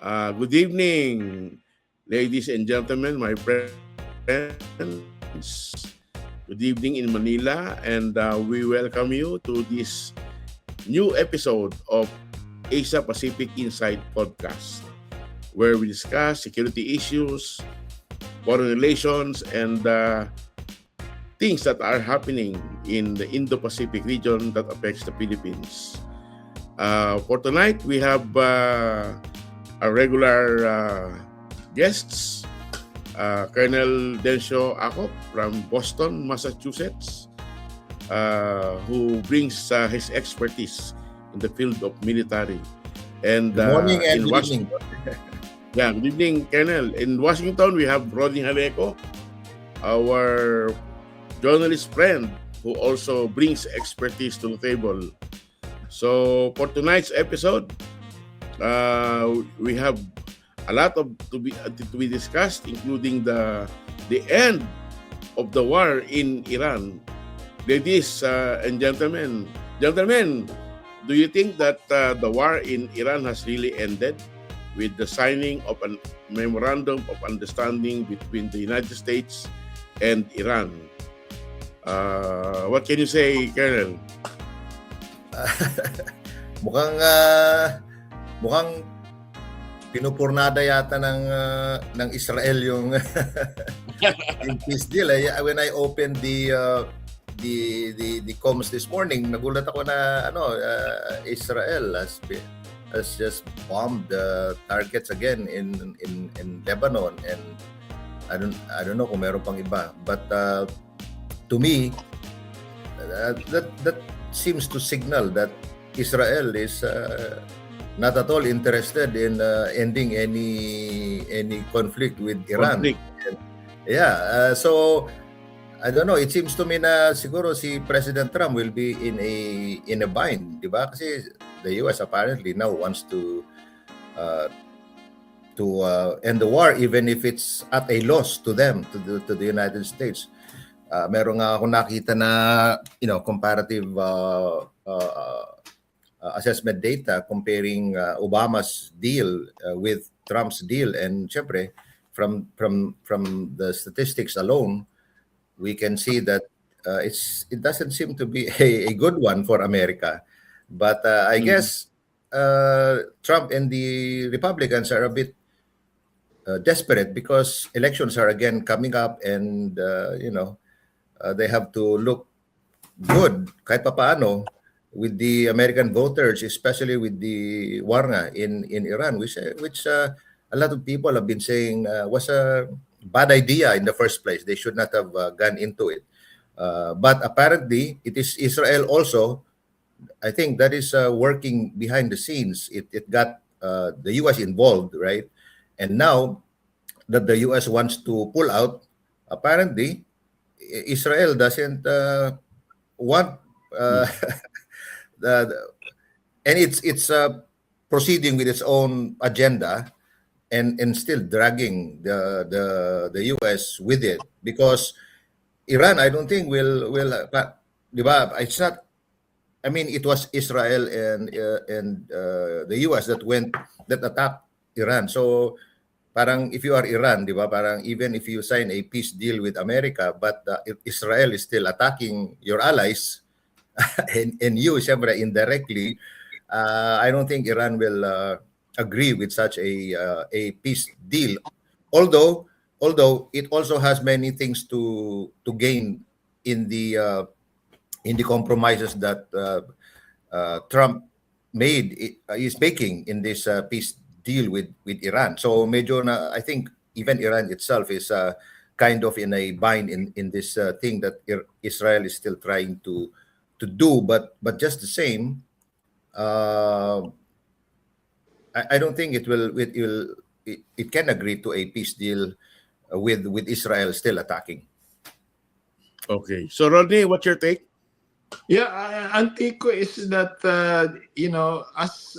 Good evening, ladies and gentlemen, my friends. Good evening in Manila, and we welcome you to this new episode of Asia Pacific Insight Podcast, where we discuss security issues, foreign relations, and things that are happening in the Indo-Pacific region that affects the Philippines. For tonight, we have our regular guests, Colonel Dencio Acop from Boston, Massachusetts, who brings his expertise in the field of military. And Good morning and in good evening. Washington, yeah, good evening, Colonel. In Washington, we have Rodney Haleco, our journalist friend, who also brings expertise to the table. So for tonight's episode, we have a lot to be discussed, including the end of the war in Iran. Ladies and gentlemen, do you think that the war in Iran has really ended with the signing of a memorandum of understanding between the United States and Iran? What can you say, Colonel? mukhang pinupurnada yata ng Israel yung peace deal. When I opened the comms this morning, nagulat ako na Israel has just bombed targets again in Lebanon, and I don't know kung meron pang iba, but to me that seems to signal that Israel is not at all interested in ending any conflict with Iran. So I don't know, it seems to me na siguro si President Trump will be in a bind, di ba? Kasi the US apparently now wants to end the war, even if it's at a loss to them, to the United States. Meron nga akong nakita na comparative assessment data comparing Obama's deal with Trump's deal, and syempre from the statistics alone we can see that it doesn't seem to be a good one for America. But I guess Trump and the Republicans are a bit desperate because elections are again coming up, and they have to look good kahit papaano with the American voters, especially with the war nga in Iran, which a lot of people have been saying was a bad idea in the first place. They should not have gone into it. But apparently, it is Israel also. I think that is working behind the scenes. It got the U.S. involved, right? And now that the U.S. wants to pull out, apparently, Israel doesn't want and it's proceeding with its own agenda, and still dragging the US with it, because Iran, I don't think will diba? It's not. I mean, it was Israel and the US that attacked Iran. So parang if you are Iran, di ba, parang even if you sign a peace deal with America, but Israel is still attacking your allies, and you, syempre, indirectly, I don't think Iran will agree with such a peace deal. Although it also has many things to gain in the compromises that Trump is making in this peace deal with Iran. So medyo na, I think even Iran itself is kind of in a bind in this thing that Israel is still trying to do, but just the same, I don't think it can agree to a peace deal with Israel still attacking. Okay, so Rodney, what's your take? Yeah, ang take ko is that, as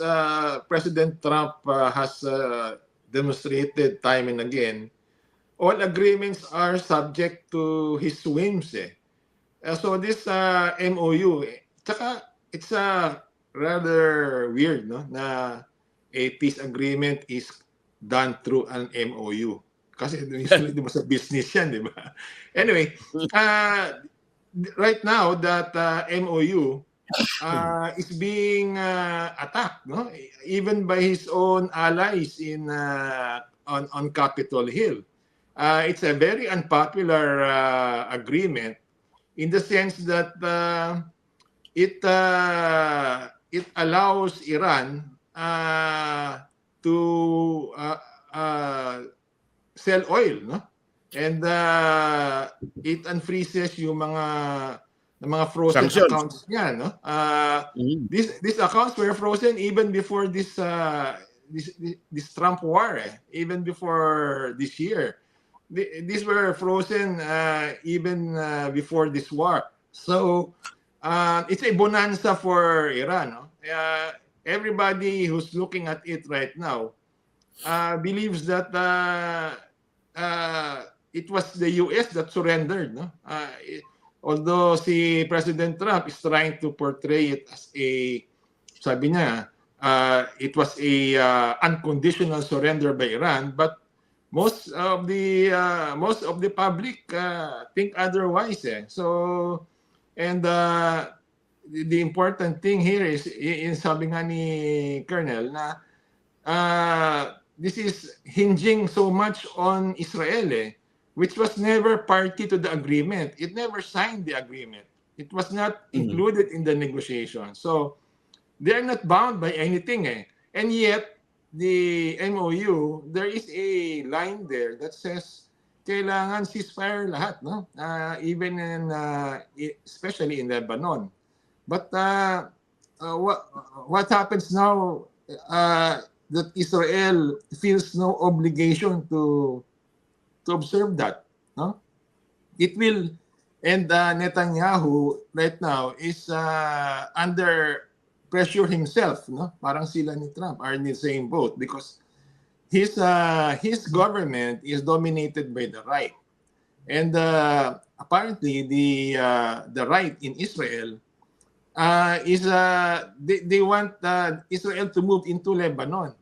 President Trump has demonstrated time and again, all agreements are subject to his whims. So this MOU, tsaka it's rather weird, no? Na a peace agreement is done through an MOU. Kasi usually di ba sa business yan, di ba? Anyway, right now that MOU is being attacked, no? Even by his own allies in on Capitol Hill. It's a very unpopular agreement in the sense that it allows Iran to sell oil, no? And it unfreezes yung mga frozen Sanctions. accounts niya, no? Mhm. These accounts were frozen even before this Trump war, even before this year. These were frozen even before this war. So it's a bonanza for Iran. No? Everybody who's looking at it right now believes that it was the US that surrendered. No? Although si President Trump is trying to portray it as sabi niya, it was a unconditional surrender by Iran, but most of the public think otherwise. So, and the important thing here is, sabi nga ni Colonel na this is hinging so much on Israel, which was never party to the agreement. It never signed the agreement. It was not included in the negotiation. So they're not bound by anything. And yet, the MOU, there is a line there that says kailangan ceasefire lahat, no? Even in, especially in Lebanon. But what happens now that Israel feels no obligation to observe that, no? It will, and Netanyahu right now is under pressure himself, no? Parang sila ni Trump are in the same boat because his government is dominated by the right, and apparently the right in Israel is they want Israel to move into Lebanon.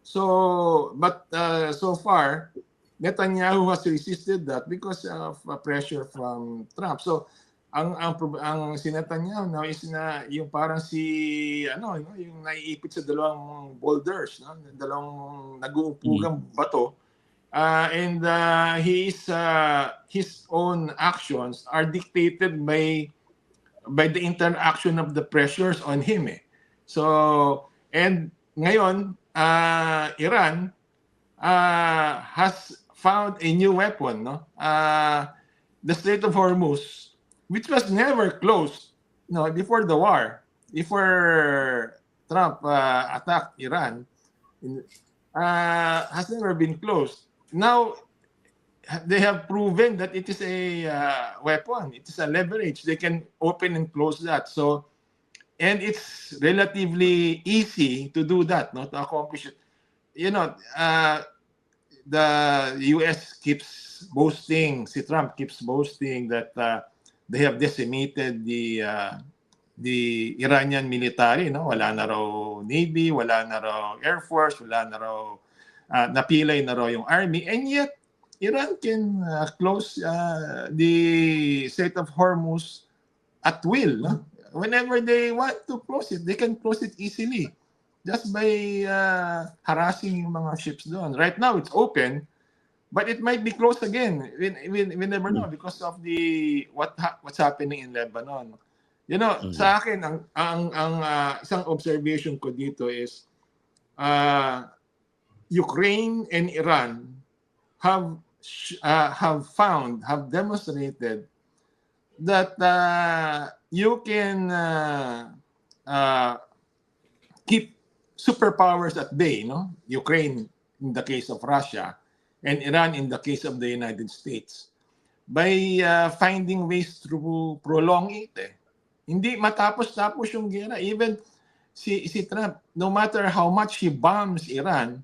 So, but so far, Netanyahu has resisted that because of pressure from Trump. So, ang si Netanyahu now is na yung parang si yung naiipit sa dalawang boulders, no? Dalawang nag-uupugang bato. And his own actions are dictated by the interaction of the pressures on him. So, and ngayon, Iran has found a new weapon, no? The Strait of Hormuz, which was never closed, before the war, before Trump attacked Iran, has never been closed. Now, they have proven that it is a weapon. It is a leverage. They can open and close that. So, and it's relatively easy to do that, to accomplish it. The U.S. keeps boasting, si Trump keeps boasting that they have decimated the Iranian military, no? Wala na raw Navy, wala na raw Air Force, wala na raw, napilay na raw yung Army, and yet Iran can close the Strait of Hormuz at will. No? Whenever they want to close it, they can close it easily just by harassing yung mga ships doon. Right now, it's open, but it might be closed again. We never know because of what's happening in Lebanon. Sa akin, ang isang observation ko dito is Ukraine and Iran have demonstrated that you can keep superpowers at bay, no? Ukraine in the case of Russia and Iran in the case of the United States by finding ways to prolong it. Hindi matapos-tapos yung gera. Even si Trump, no matter how much he bombs Iran,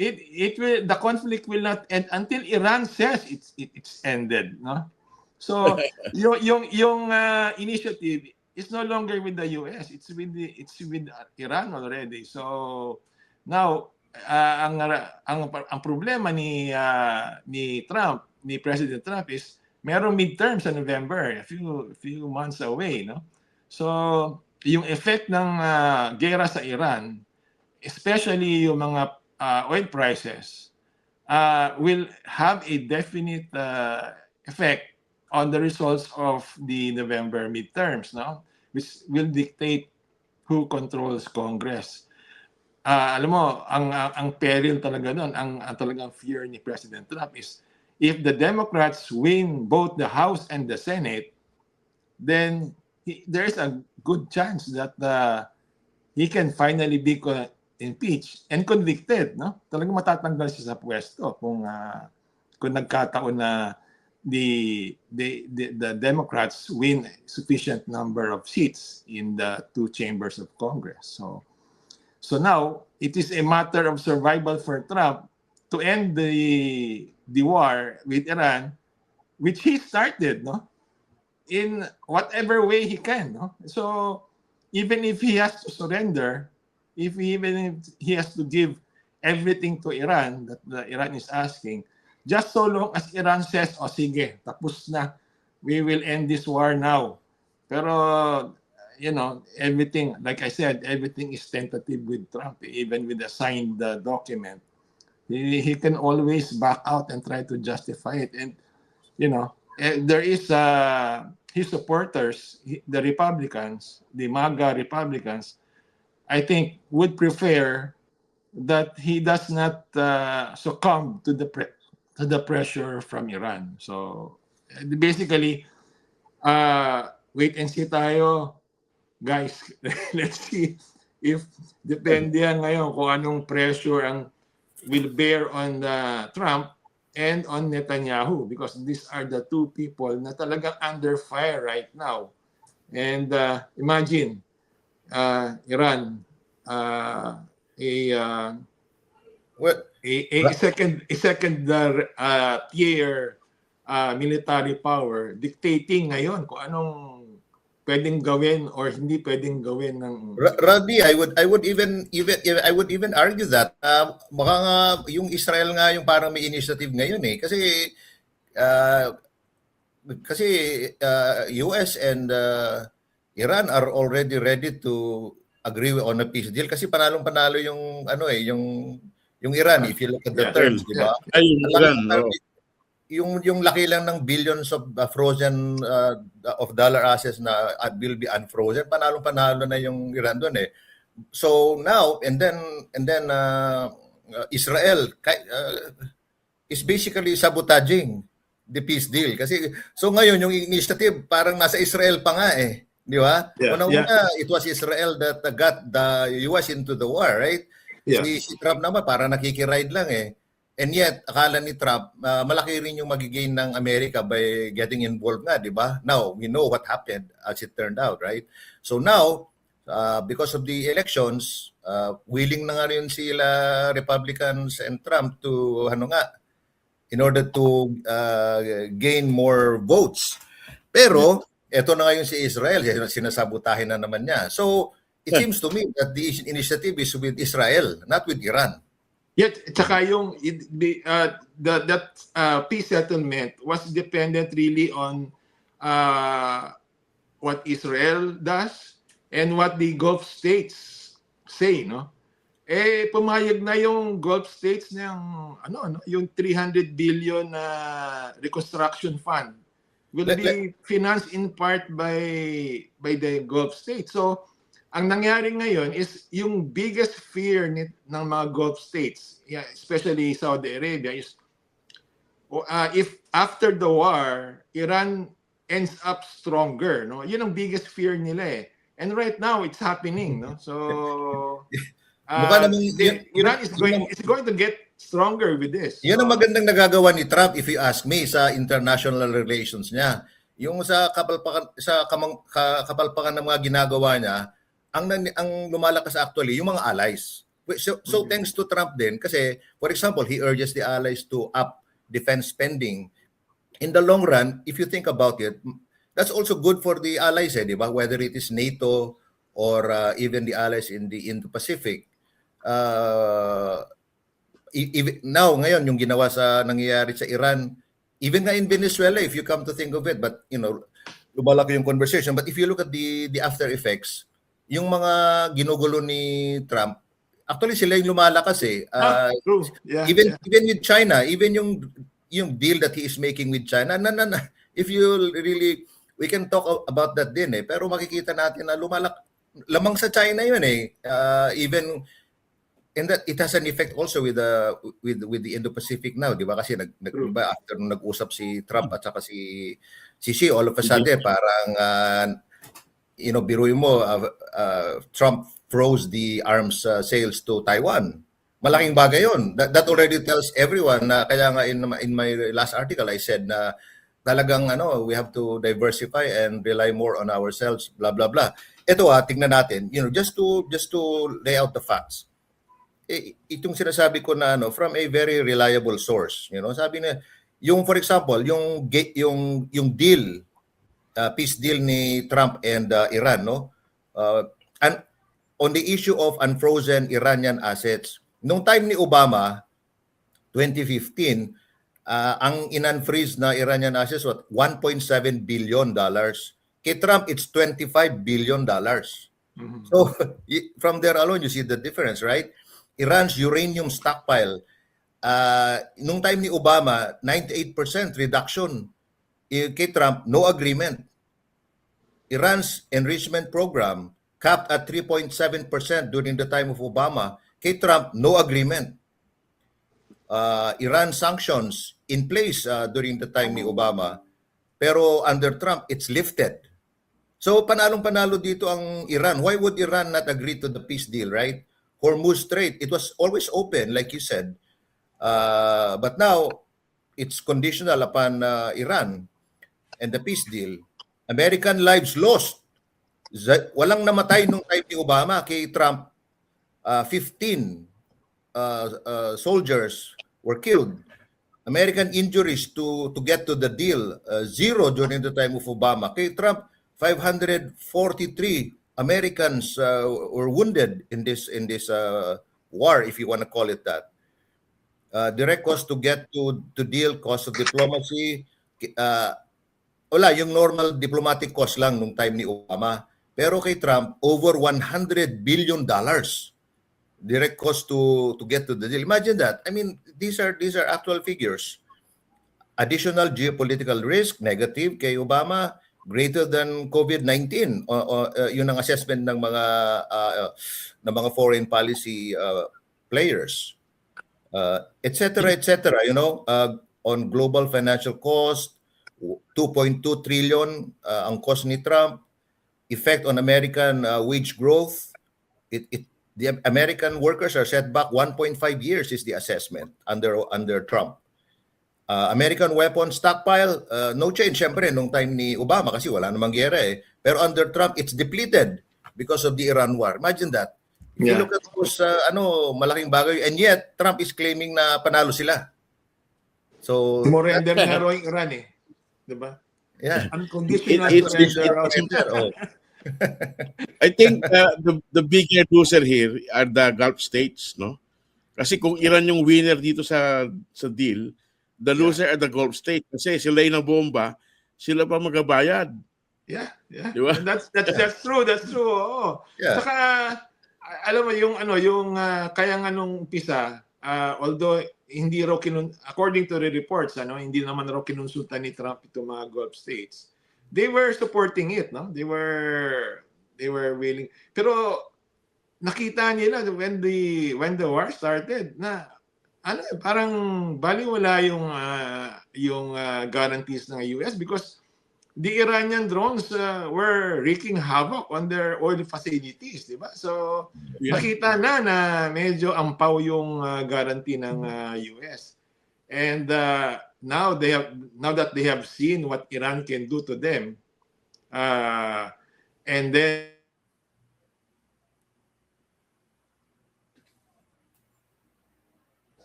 the conflict will not end until Iran says it's ended, no? So yung initiative is no longer with the US, it's with Iran already. So now ang problema ni Trump, ni President Trump is merong midterm sa November, a few months away, no? So, yung effect ng gera sa Iran, especially yung mga oil prices, will have a definite effect on the results of the November midterms, no? Which will dictate who controls Congress. Alam mo, ang peril talaga doon, ang talagang fear ni President Trump is if the Democrats win both the House and the Senate, then there's a good chance that he can finally be impeached and convicted, no? Talagang matatanggal siya sa pwesto kung nagkataon na the Democrats win sufficient number of seats in the two chambers of Congress. So now it is a matter of survival for Trump to end the war with Iran, which he started, no? In whatever way he can, no? So even if he has to surrender, even if he has to give everything to Iran that Iran is asking, just so long as Iran says, "Oh sige, tapos na. We will end this war now." Pero everything, like I said, everything is tentative with Trump. Even with the signed document, he can always back out and try to justify it. And there is his supporters, the Republicans, the MAGA Republicans, I think would prefer that he does not succumb to the pressure from Iran. So basically, wait and see tayo, guys. Let's see if depende yan ngayon kung anong pressure ang will bear on Trump and on Netanyahu, because these are the two people na talagang under fire right now. And imagine Iran, a second tier military power dictating ngayon kung anong pwedeng gawin or hindi pwedeng gawin ng Rodney, I would even argue that baka nga yung Israel nga yung parang may initiative ngayon kasi US and Iran are already ready to agree on a peace deal kasi panalong-panalo yung yung Iran, if you look at the terms, di ba? Ay, yung Iran, no? Yung laki lang ng billions of frozen of dollar assets na will be unfrozen, panalo na yung Iran doon eh. So now and then Israel is basically sabotaging the peace deal kasi so ngayon yung initiative parang nasa Israel pa nga eh, di ba? Unang-una, it was Israel that got the US into the war, right? Yeah. Si Trump naman parang nakikiride lang eh. And yet, akala ni Trump, malaki rin yung magigain ng Amerika by getting involved nga, di ba? Now, we know what happened as it turned out, right? So now, because of the elections, willing na nga rin sila Republicans and Trump to, in order to gain more votes. Pero, eto na nga yung si Israel, sinasabotahin na naman niya. So, it seems to me that the initiative is with Israel, not with Iran. Yet, tsaka yung that peace settlement was dependent really on what Israel does and what the Gulf states say, no? Pumayag na yung Gulf states ng yung 300 billion reconstruction fund will be financed in part by the Gulf states. So ang nangyari ngayon is yung biggest fear ng mga Gulf states, especially Saudi Arabia, is if after the war, Iran ends up stronger, no? Yun ang biggest fear nila eh. And right now, it's happening, no? So, Iran is going to get stronger with this. Yan ang magandang nagagawa ni Trump, if you ask me, sa international relations niya. Yung sa kapalpakan ng mga ginagawa niya, ang lumalakas actually yung mga allies. So thanks to Trump din kasi for example, he urges the allies to up defense spending. In the long run, if you think about it, that's also good for the allies, di ba? Whether it is NATO or even the allies in the Indo-Pacific. even now ngayon yung ginawa sa nangyayari sa Iran, even nga in Venezuela if you come to think of it, but lumalaki yung conversation, but if you look at the after effects, yung mga ginugulo ni Trump, actually sila yung lumalakas eh. True. Yeah. Even with China, even yung deal that he is making with China, if you really, we can talk about that din eh, pero makikita natin na lamang sa China yun eh. Even and that it has an effect also with the Indo-Pacific now, di ba? Kasi diba, after nung nag-usap si Trump at saka si Xi, all of a sudden parang biruin mo, Trump froze the arms sales to Taiwan. Malaking bagay yun. That already tells everyone na, kaya nga in my last article I said na talagang we have to diversify and rely more on ourselves, blah blah blah. Ito tingnan natin, just to lay out the facts. Itong sinasabi ko na from a very reliable source, sabi na yung for example, yung deal, peace deal ni Trump and Iran, and on the issue of unfrozen Iranian assets, nung time ni Obama 2015, ang in-unfreeze na Iranian assets was $1.7 billion. Kay Trump it's $25 billion. Mm-hmm. So from there alone you see the difference, right? Iran's uranium stockpile, nung time ni Obama, 98% reduction. Kay Trump, no agreement. Iran's enrichment program capped at 3.7% during the time of Obama. Kay Trump, no agreement. Iran sanctions in place during the time ni Obama. Pero under Trump, it's lifted. So panalong-panalo dito ang Iran. Why would Iran not agree to the peace deal, right? Hormuz Strait, it was always open, like you said. But now, it's conditional upon Iran and the peace deal. American lives lost. Walang namatay nung time ni Obama. Kay Trump, 15 soldiers were killed. American injuries to get to the deal, 0 during the time of Obama. Kay Trump, 543 Americans were wounded in this war, if you want to call it that. Direct cost to get to deal, cost of diplomacy, wala, yung normal diplomatic cost lang nung time ni Obama. Pero kay Trump, over $100 billion direct cost to get to the deal. Imagine that. I mean, these are actual figures. Additional geopolitical risk, negative kay Obama, greater than COVID-19. Yun ang assessment ng mga foreign policy players. Etc. On global financial cost, 2.2 trillion ang cost ni Trump. Effect on American wage growth. The American workers are set back 1.5 years is the assessment under Trump. American weapon stockpile, no change syempre nung time ni Obama kasi wala namang giyera eh. Pero under Trump, it's depleted because of the Iran war. Imagine that. If you look at those, malaking bagay, and yet Trump is claiming na panalo sila. So surrender na raw yung Iran eh. Diba? Yeah. Unconditional surrender. I think the bigger loser here are the Gulf states, no? Kasi kung Iran yung winner dito sa deal, the loser are the Gulf states kasi sila yung bomba, sila pa magabayad. Yeah. Diba? And that's true. That's true. Oo. Yeah. Saka alam mo yung kaya nga nung umpisa, although hindi raw according to the reports, hindi naman raw kinonsulta ni Trump itong mga Gulf states. They were supporting it, no? They were willing. Pero nakita nila when the war started na parang baliwala yung guarantees ng US because the Iranian drones were wreaking havoc on their oil facilities, di ba? So nakita na medyo ampaw yung guarantee ng US. And now that they have seen what Iran can do to them, and then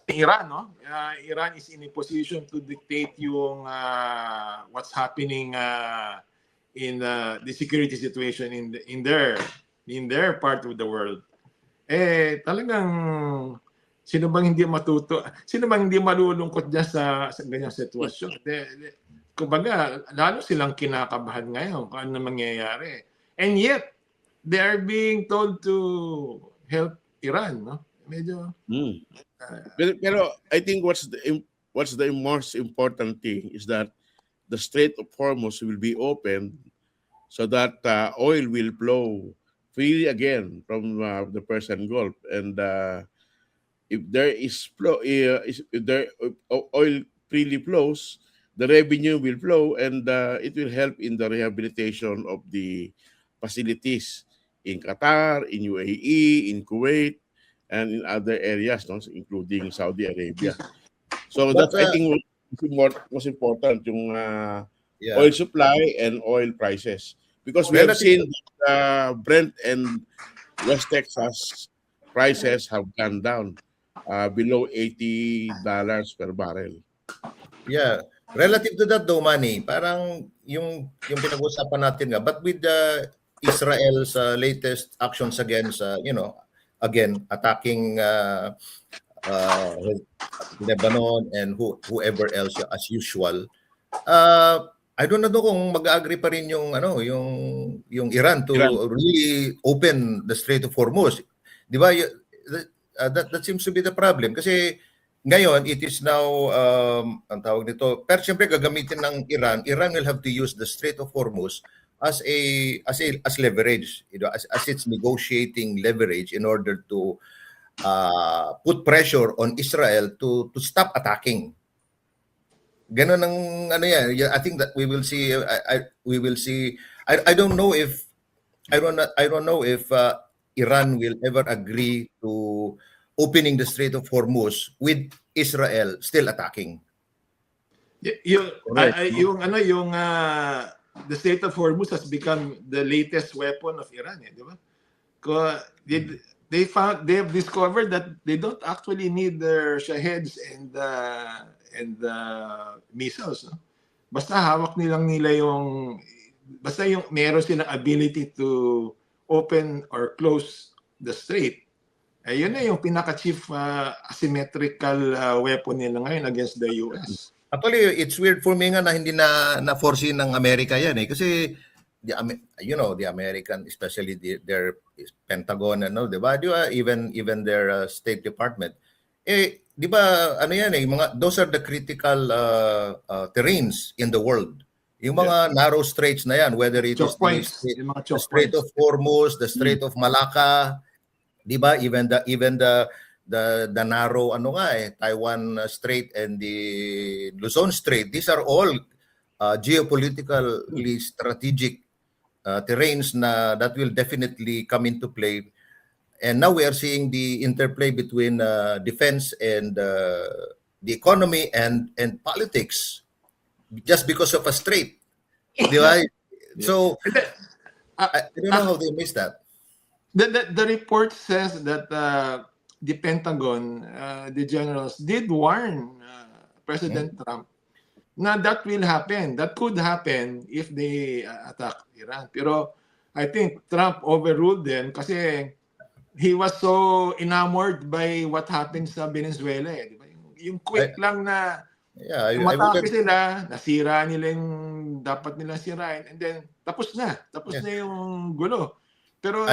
Iran, no? Iran is in a position to dictate yung what's happening in the security situation in their part of the world. Talagang Sino bang hindi matuto? Sino bang hindi malulungkot diyan sa ganyang sitwasyon? Kumbaga, lalo silang kinakabahan ngayon kung ano mangyayari. And yet, they are being told to help Iran, no? Medyo Mm. uh, Pero I think what's the most important thing is that the Strait of Hormuz will be opened so that oil will flow freely again from the Persian Gulf, and if there is if there oil freely flows, the revenue will flow, and it will help in the rehabilitation of the facilities in Qatar, in UAE, in Kuwait, and in other areas, no, including Saudi Arabia. So But that's, I think, most important, yung yeah, oil supply and oil prices, because we have relative. seen that Brent and West Texas prices have gone down below $80 per barrel. Yeah, relative to that though, Manny, parang yung pinag-usapan natin nga, but with the Israel's latest actions against, again attacking uh, Lebanon and whoever else as usual. I don't know kung mag-agree pa rin yung yung Iran to Iran. really open the Strait of Hormuz. 'Di ba? That seems to be the problem kasi ngayon it is now ang tawag nito, pero siyempre gagamitin ng Iran will have to use the Strait of Hormuz as leverage, as its negotiating leverage in order to put pressure on Israel to stop attacking. Ganon ang ano yan. I think that we will see. We will see. I don't know if I don't know if Iran will ever agree to opening the Strait of Hormuz with Israel still attacking. yung Correct. yung the Strait of Hormuz has become the latest weapon of Iran, di ba? They have discovered that they don't actually need their Shaheds and missiles, no? Basta hawak nila yung basta yung meron silang ability to open or close the strait. Yun na yung pinaka-chief asymmetrical weapon nila ngayon against the US. Actually, it's weird for me nga na hindi na-foresee ng Amerika yan eh. Kasi, the American, especially their Pentagon and all, di ba? Even their State Department. Di ba, ano yan eh, those are the critical terrains in the world. Yung mga narrow straits na yan, whether it is the Strait of Hormuz, the Strait of Malacca, di ba? Even the narrow Taiwan Strait and the Luzon Strait, these are all geopolitically strategic terrains that will definitely come into play. And now we are seeing the interplay between defense and the economy and politics just because of a strait. Di ba? So I don't know how they missed that. The report says that the Pentagon, the generals did warn President Trump na that will happen. That could happen if they attack Iran. Pero I think Trump overruled them kasi he was so enamored by what happened sa Venezuela. Di ba? Yung quick lang na matake sila, nasira nila yung dapat nila sirain, and then tapos na yung gulo. Pero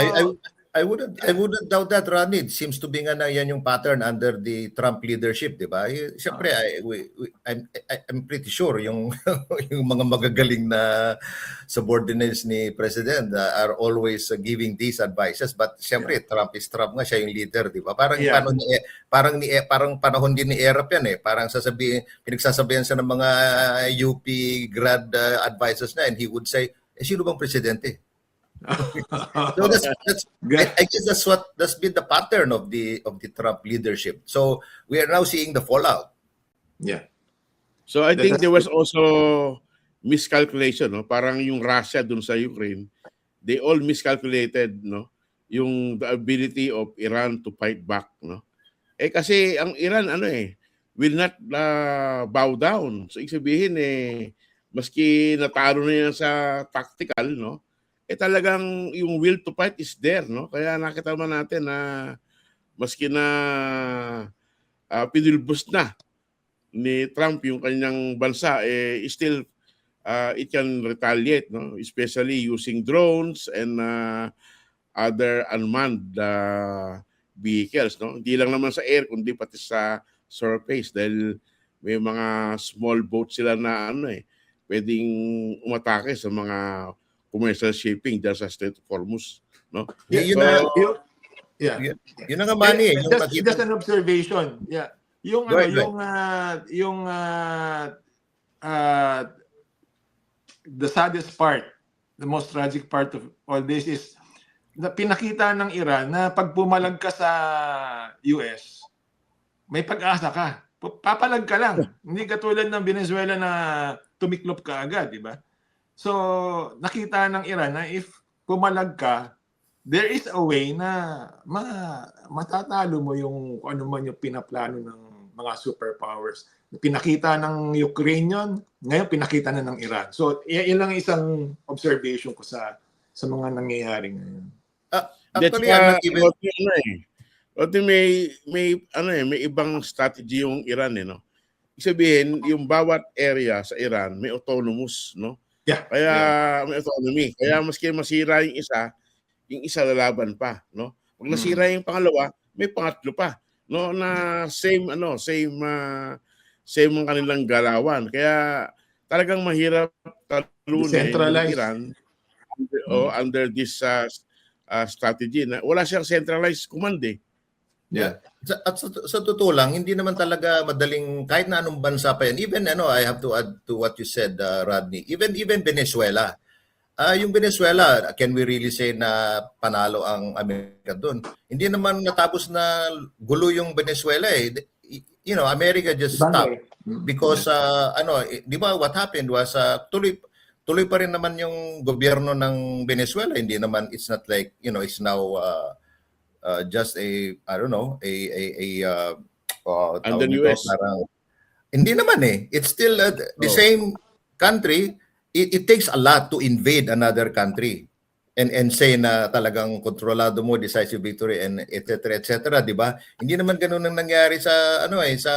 I wouldn't doubt that, Ronnie. It seems to be nga na yan yung pattern under the Trump leadership, di ba? Siyempre, I'm pretty sure yung yung mga magagaling na subordinates ni President are always giving these advices. But siyempre, Trump is Trump nga, siya yung leader, di ba? Parang parang panahon din ni Erap yan eh. Parang pinagsasabihan siya ng mga UP grad advisors na, and he would say, sino bang presidente? So I guess that's been the pattern of the Trump leadership. So we are now seeing the fallout. Yeah. So I think there was also miscalculation, no? Parang yung Russia dun sa Ukraine, they all miscalculated, no? Yung the ability of Iran to fight back, no? Kasi ang Iran will not bow down. So ibig sabihin maski natalo na yan sa tactical, no? Talagang yung will to fight is there, no? Kaya nakita naman natin na maski na pinilbus na ni Trump yung kanyang bansa, still it can retaliate, no? Especially using drones and other unmanned vehicles, no? Hindi lang naman sa air kundi pati sa surface, dahil may mga small boats sila na pwedeng umatake sa mga commercial shipping dyan sa Strait of Hormuz, no? Yun So, na, Yeah. yun na nga Manny, yung Just nakita. an observation. Yeah. Yung Go ano, ahead, yung the saddest part, the most tragic part of all this is na pinakita ng Iran na pag pumalag ka sa US, may pag-asa ka. Papalag ka lang. Hindi katulad ng Venezuela na tumiklop ka agad, di ba? So, nakita ng Iran na if pumalag ka, there is a way na matatalo mo yung kung ano man yung pinaplano ng mga superpowers. Pinakita ng Ukrainian, ngayon pinakita na ng Iran. So, yun lang isang observation ko sa mga nangyayari ngayon. Actually, that's I'm not even... may ibang strategy yung Iran, no? Ibig sabihin, yung bawat area sa Iran may autonomous, no? Yeah. Kaya may autonomy. Kaya maski masira yung isa lalaban pa, no? Pag nasira yung pangalawa, may pangatlo pa, no? Na same ang kanilang galawan. Kaya talagang mahirap talunin yung Iran under this strategy na wala siyang centralized command, eh. Yeah. Sa totoo lang, hindi naman talaga madaling kahit na anong bansa pa yan. Even I have to add to what you said, Rodney. Even Venezuela. Yung Venezuela, can we really say na panalo ang Amerika doon? Hindi naman natapos na gulo yung Venezuela, eh. You know, America just stopped because di ba what happened was tuloy pa rin naman yung gobyerno ng Venezuela. Hindi naman, it's not like, it's now just under US. Hindi naman, eh. It's still the same country. It takes a lot to invade another country and say na talagang kontrolado mo, decisive victory, and etc., di ba? Hindi naman ganoon ang nangyari sa sa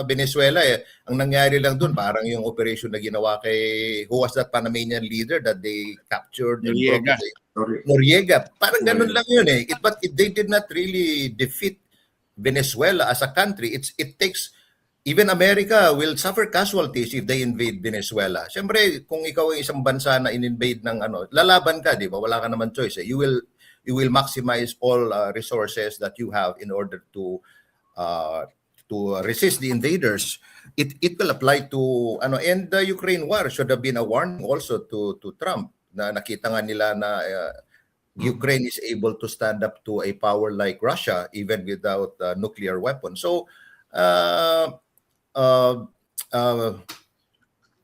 Venezuela, eh. Ang nangyari lang doon parang yung operation na ginawa kay who was that Panamanian leader that they captured, Noriega. Parang ganoon lang yun, eh. But they did not really defeat Venezuela as a country. It takes, even America will suffer casualties if they invade Venezuela. Siyempre, kung ikaw ay isang bansa na in-invade ng lalaban ka, di ba? Wala ka naman choice, eh. You will maximize all resources that you have in order to resist the invaders. It will apply to and the Ukraine war should have been a warning also to Trump, na nakita nga nila na Ukraine is able to stand up to a power like Russia even without nuclear weapons. So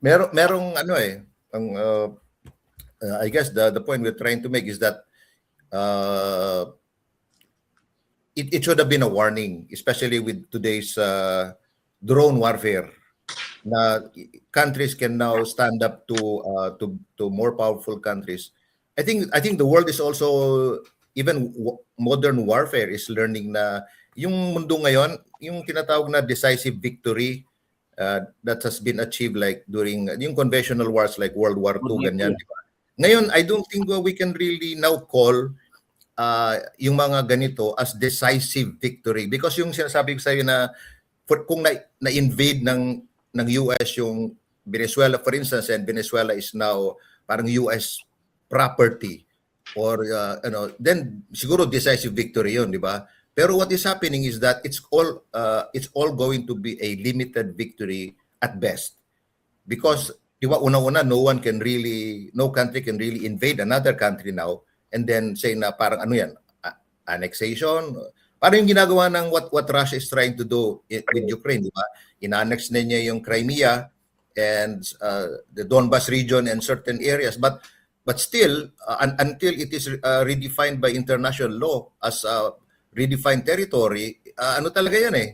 merong I guess the point we're trying to make is that it should have been a warning, especially with today's drone warfare, na countries can now stand up to more powerful countries. I think the world is also, even modern warfare is learning na yung mundo ngayon, yung tinatawag na decisive victory that has been achieved like during yung conventional wars like World War II, ganyan, di ba? Ngayon, I don't think we can really now call yung mga ganito as decisive victory, because yung sinasabi ko sa iyo na kung na-invade ng US yung Venezuela, for instance, and Venezuela is now parang US property, or then siguro decisive victory yun, di ba? Pero what is happening is that it's all going to be a limited victory at best, because di ba, una-una, no country can really invade another country now and then say na parang annexation. Parang yung ginagawa ng what Russia is trying to do with Ukraine, di ba? Inannex na niya yung Crimea and the Donbas region and certain areas, but still until it is redefined by international law as redefined territory, talaga yan, eh.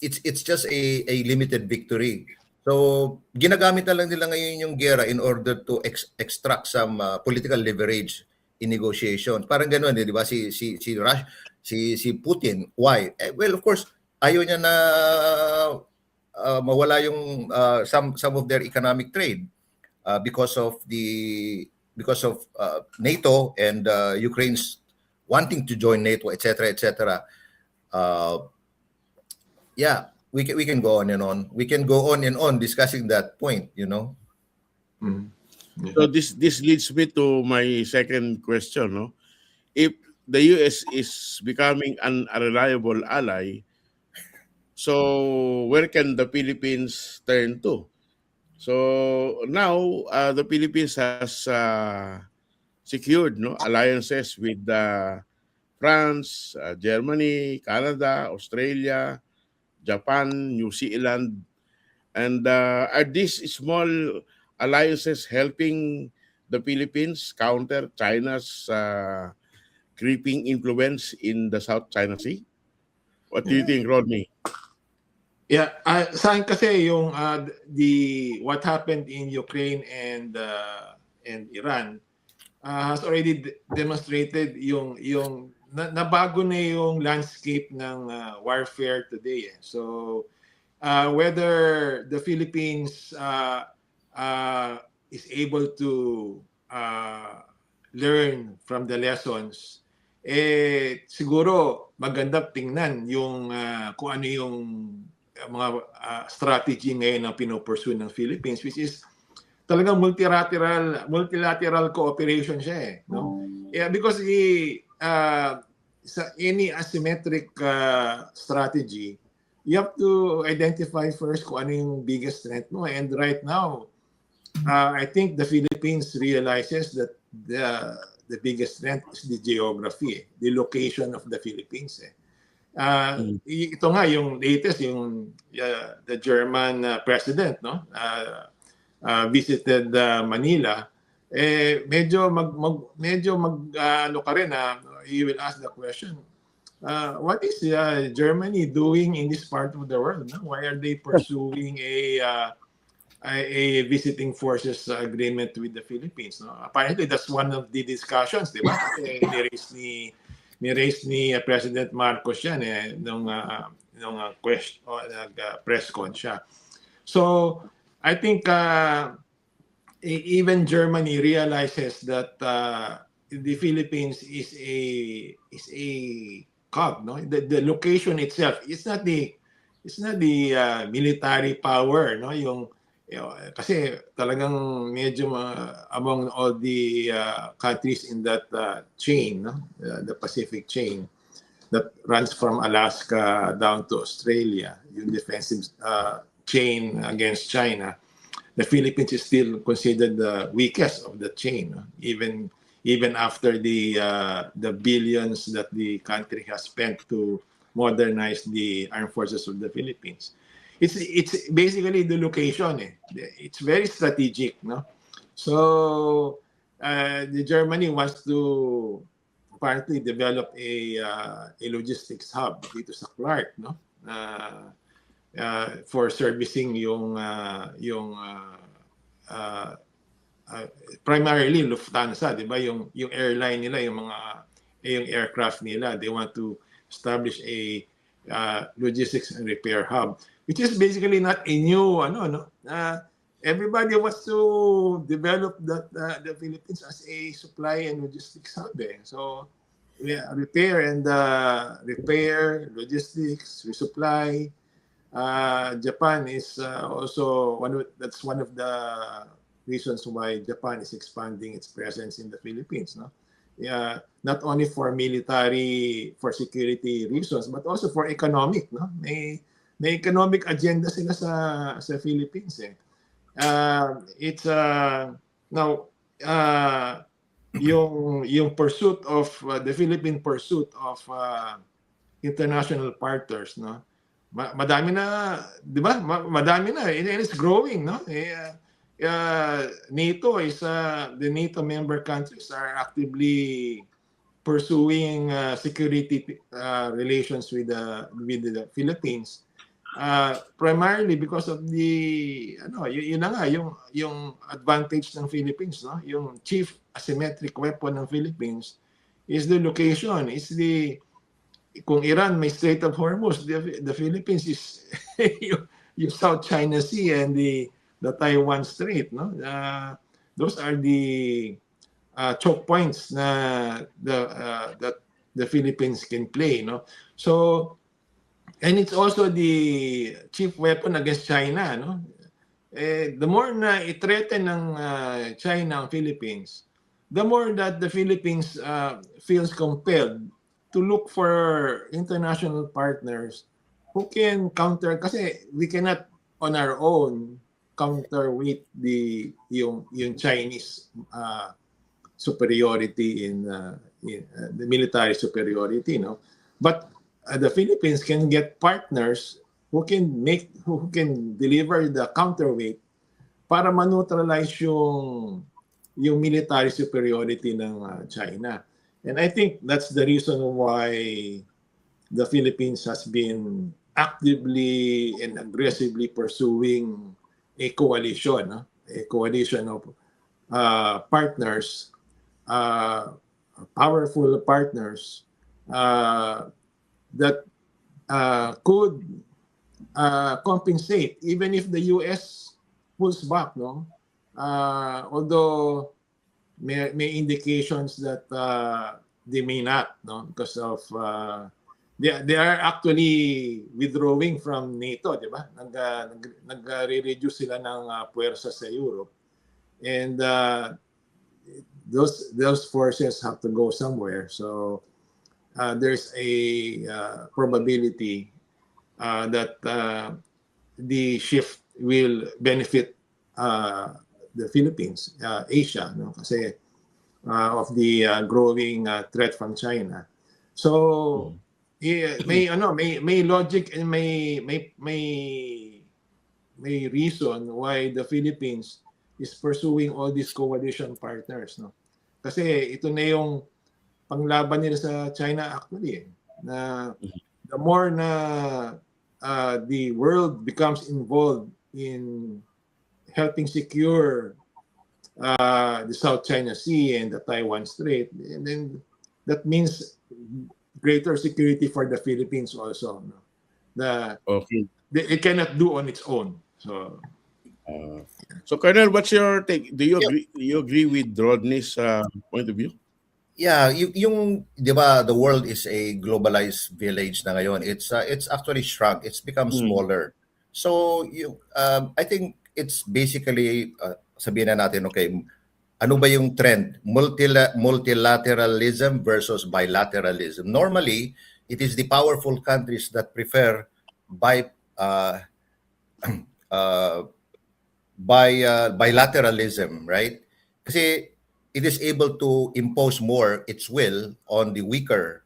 It's just a limited victory. So ginagamit na lang nila ngayon yung gera in order to extract some political leverage in negotiation. Parang ganoon, di ba? Si Putin, why? Well, of course, ayaw niya na mawala yung some of their economic trade because of NATO and Ukraine's wanting to join NATO, etc., etc. Yeah, we can go on and on. We can go on and on discussing that point. Mhm. So this leads me to my second question, no? If the US is becoming an unreliable ally, so where can the Philippines turn to? So now the Philippines has secured alliances with France, Germany, Canada, Australia, Japan, New Zealand, and are these small alliances helping the Philippines counter China's creeping influence in the South China Sea? What do you think, Rodney? Yeah, sa akin kasi yung what happened in Ukraine and Iran has already demonstrated nabago na yung landscape ng warfare today. So whether the Philippines is able to learn from the lessons, siguro maganda tingnan yung kung ano yung mga strategy ngayon na pinopursue ng Philippines, which is talagang multilateral cooperation siya no? Yeah, because sa any asymmetric strategy, you have to identify first kung ano yung biggest strength mo. And right now, I think the Philippines realizes that the biggest strength is the geography, the location of the Philippines. Ito nga yung latest, yung the German president, no, visited Manila. Medyo ano ka rin, you will ask the question, what is Germany doing in this part of the world? No? Why are they pursuing a visiting forces agreement with the Philippines? No? Apparently, that's one of the discussions, di ba? Ni-raise ni President Marcos yan nung press con siya. So, I think even Germany realizes that the Philippines is a cog, no? The location itself, it's not the military power, no? Kasi talagang medyo among all the countries in that chain, no? The Pacific chain that runs from Alaska down to Australia, yung defensive chain against China, the Philippines is still considered the weakest of the chain, no? Even after the billions that the country has spent to modernize the armed forces of the Philippines. It's basically the location. It's very strategic, no? So the Germany wants to apparently develop a logistics hub dito sa Clark, no? For servicing yung primarily Lufthansa, di ba? Yung airline nila, yung aircraft nila, they want to establish a logistics and repair hub, which is basically not a new everybody wants to develop the Philippines as a supply and logistics hub. So yeah, repair, logistics, resupply. Japan is also that's one of the reasons why Japan is expanding its presence in the Philippines, no? Yeah, not only for security reasons, but also for economic, no? May economic agenda sila sa Philippines. It's now yung pursuit of the Philippine pursuit of international partners, no? Madami na, 'di ba? Madami na, and it's growing, no? NATO is the NATO member countries are actively pursuing security relations with the Philippines, primarily because of the yun na nga yung advantage ng Philippines, no? Yung chief asymmetric weapon ng Philippines is the location. Kung Iran may Strait of Hormuz, the Philippines is yung South China Sea and the Taiwan Strait, no? Those are the choke points na that the Philippines can play, no? So, and it's also the chief weapon against China, no? The more na i-threaten ng China ang Philippines, the more that the Philippines feels compelled to look for international partners who can counter, kasi we cannot on our own counterweight yung Chinese superiority in the military superiority, no? But the Philippines can get partners who can deliver the counterweight para ma-neutralize yung military superiority ng China. And I think that's the reason why the Philippines has been actively and aggressively pursuing a coalition, no? A coalition of partners, powerful partners that could compensate even if the US pulls back, no? Although may indications that they may not, no, because of they are actually withdrawing from NATO, di ba? Nag-reduce sila ng puwersa sa Europe, and those forces have to go somewhere. So there's a probability that the shift will benefit the Philippines, Asia, no? Kasi of the growing threat from China. So may logic and may reason why the Philippines is pursuing all these coalition partners, no? Kasi ito na yung panglaban nila sa China actually, na the more na the world becomes involved in helping secure the South China Sea and the Taiwan Strait, and then that means greater security for the Philippines also, no? Okay. It cannot do on its own. So Colonel, what's your take? Do you agree with Rodney's point of view? Yeah, yung 'di ba, the world is a globalized village na ngayon. It's actually shrunk. It's become smaller. So I think it's basically sabihin na natin, okay, ano ba yung trend? Multilateralism versus bilateralism. Normally, it is the powerful countries that prefer bilateralism, right? Kasi it is able to impose more its will on the weaker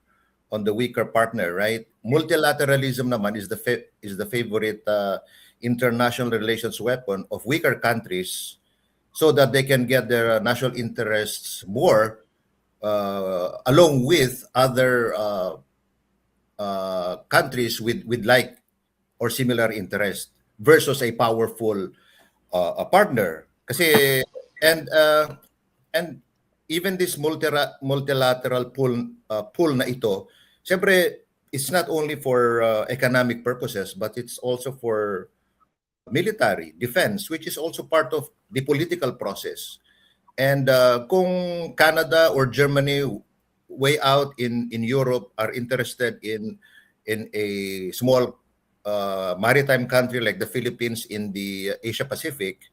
partner, right? Multilateralism naman is the favorite international relations weapon of weaker countries, so that they can get their national interests more along with other countries with like or similar interest versus a powerful partner. Kasi and even this multilateral pool na ito, siyempre it's not only for economic purposes, but it's also for military defense, which is also part of the political process. And kung Canada or Germany way out in Europe are interested in a small maritime country like the Philippines in the Asia Pacific,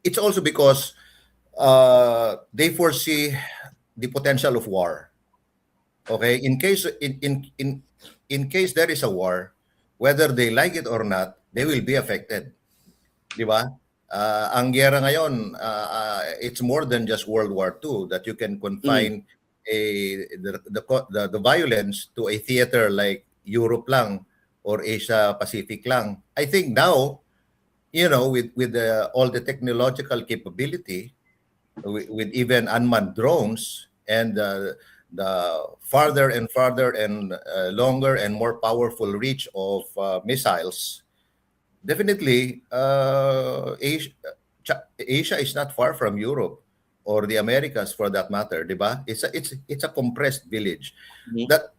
it's also because they foresee the potential of war. Okay, in case there is a war, whether they like it or not, they will be affected. Di ba? Ang giyera ngayon, it's more than just World War II that you can confine the violence to a theater like Europe lang or Asia Pacific lang. I think now, with all the technological capability, with even unmanned drones and the farther and longer and more powerful reach of missiles, definitely Asia is not far from Europe. or the Americas for that matter, di ba? It's a compressed village. Mhm. That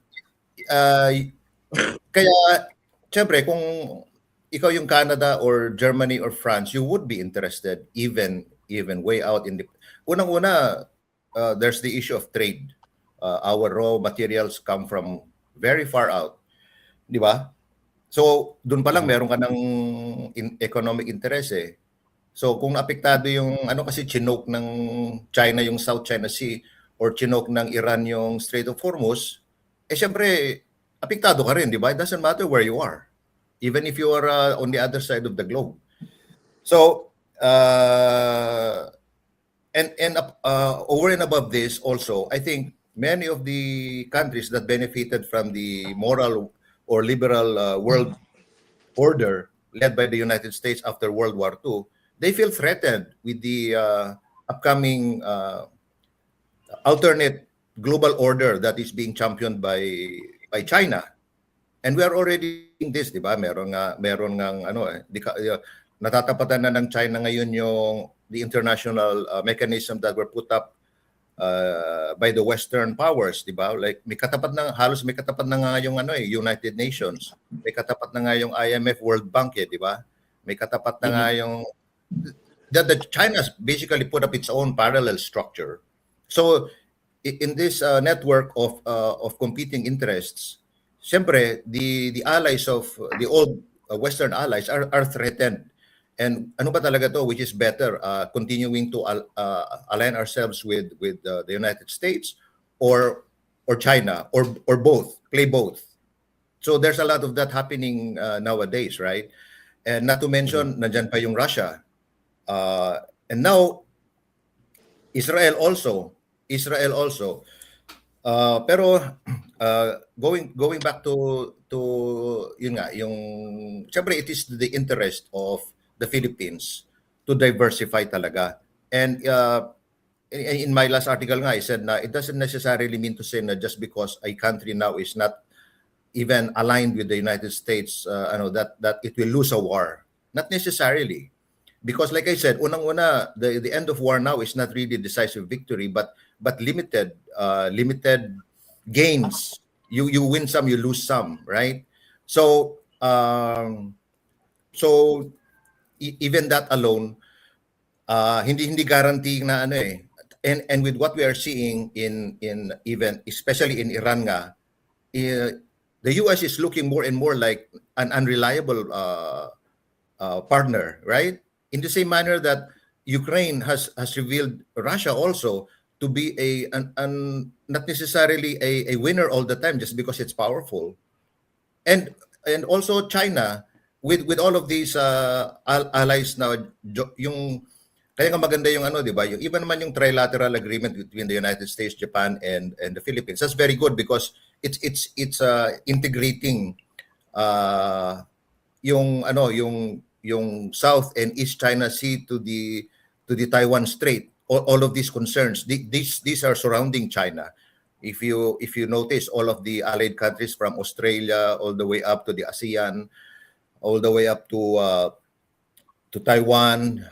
kaya syempre kung ikaw yung Canada or Germany or France, you would be interested even way out in the unang-una, there's the issue of trade. Our raw materials come from very far out, di ba? So, doon pa lang meron ka ng economic interest eh. So, kung apektado yung ano kasi chinoke ng China yung South China Sea or chinoke ng Iran yung Strait of Hormuz, eh syempre apektado ka rin, di ba? It doesn't matter where you are, even if you are on the other side of the globe. So, over and above this also, I think many of the countries that benefited from the moral or liberal world order led by the United States after World War II, they feel threatened with the upcoming alternate global order that is being championed by China. And we are already in this, di ba? Meron ngang ano natatapatan na ng China ngayon yung the international mechanism that were put up by the Western powers, di ba? Like halos may katapat na nga yung United Nations. May katapat na nga yung IMF, World Bank, di ba? May katapat na nga yung the China's basically put up its own parallel structure. So in this network of competing interests, siyempre the allies of the old Western allies are threatened. And ano ba talaga to, which is better, continuing to align ourselves with the United States or China or both, play both. So there's a lot of that happening nowadays, right? And not to mention, nandyan pa yung Russia. And now, Israel also. Pero going back to yun nga, yung siyempre it is the interest of the Philippines to diversify talaga. And in my last article nga, I said na it doesn't necessarily mean to say na just because a country now is not even aligned with the United States, that it will lose a war. Not necessarily. Because like I said, unang-una, the end of war now is not really decisive victory, but limited gains. You win some, you lose some, right? So even that alone, hindi guarantee na ano eh. And with what we are seeing in even especially in Iran nga, the US is looking more and more like an unreliable partner, right? In the same manner that Ukraine has revealed Russia also to be not necessarily a winner all the time just because it's powerful. And also China with all of these allies now, yung kaya nga maganda yung di ba? Yung iba naman yung trilateral agreement between the United States, Japan and the Philippines. That's very good because it's integrating yung South and East China Sea to the Taiwan Strait. All of these concerns, these are surrounding China. If you notice, all of the allied countries from Australia all the way up to the ASEAN, all the way up to Taiwan,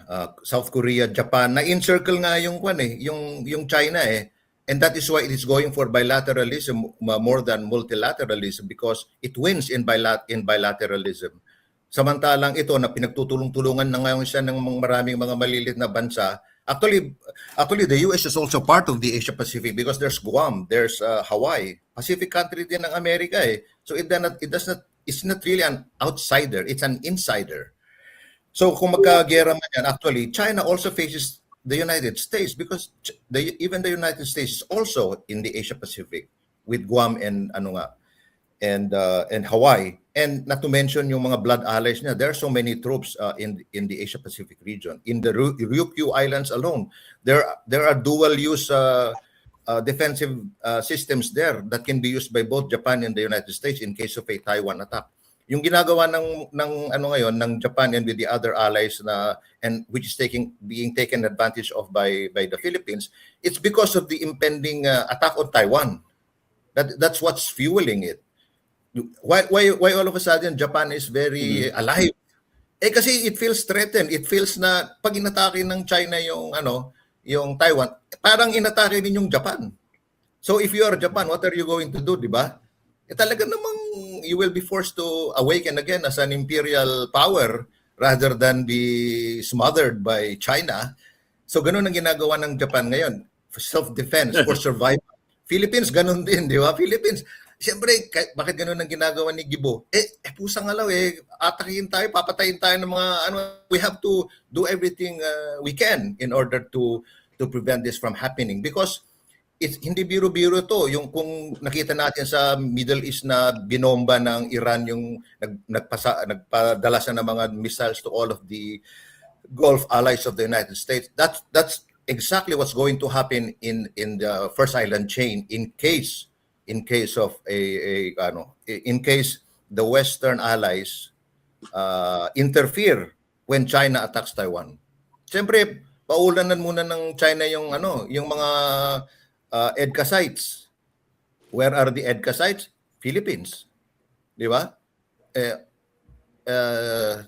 South Korea, Japan, na-encircle nga yung China eh. And that is why it is going for bilateralism more than multilateralism because it wins in bilateralism. Samantalang ito na pinagtutulong-tulungan na ngayon siya ng maraming mga malilit na bansa. Actually, the US is also part of the Asia Pacific because there's Guam, there's Hawaii, Pacific country din ng Amerika eh. So it's not really an outsider, it's an insider. So kung magkagera man yan, actually, China also faces the United States because even the United States is also in the Asia Pacific with Guam and Hawaii. And not to mention yung mga blood allies niya, there are so many troops in the Asia Pacific region. In the Ryukyu Islands alone, there are dual-use defensive systems there that can be used by both Japan and the United States in case of a Taiwan attack. Yung ginagawa ng Japan and with the other allies and which is being taken advantage of by the Philippines, it's because of the impending attack on Taiwan. That's what's fueling it. Why all of a sudden Japan is very alive? Eh kasi it feels threatened. It feels na pag inatake ng China yung yung Taiwan, parang inatake din yung Japan. So if you are Japan, what are you going to do, di ba? Talaga namang you will be forced to awaken again as an imperial power rather than be smothered by China. So ganun ang ginagawa ng Japan ngayon. For self-defense, for survival. Philippines, ganun din, di ba? Philippines, siyempre, bakit ganun ang ginagawa ni Gibo? Pusang alaw, atakihin tayo, papatayin tayo ng mga, we have to do everything we can in order to prevent this from happening. Because hindi biro-biro to. Yung kung nakita natin sa Middle East na binomba ng Iran, yung nagpadala siya ng mga missiles to all of the Gulf allies of the United States, that's exactly what's going to happen in the First Island chain in case of in case the Western allies interfere when China attacks Taiwan. Siyempre, paulanan muna ng China yung mga EDCA sites. Where are the EDCA sites? Philippines. Di ba?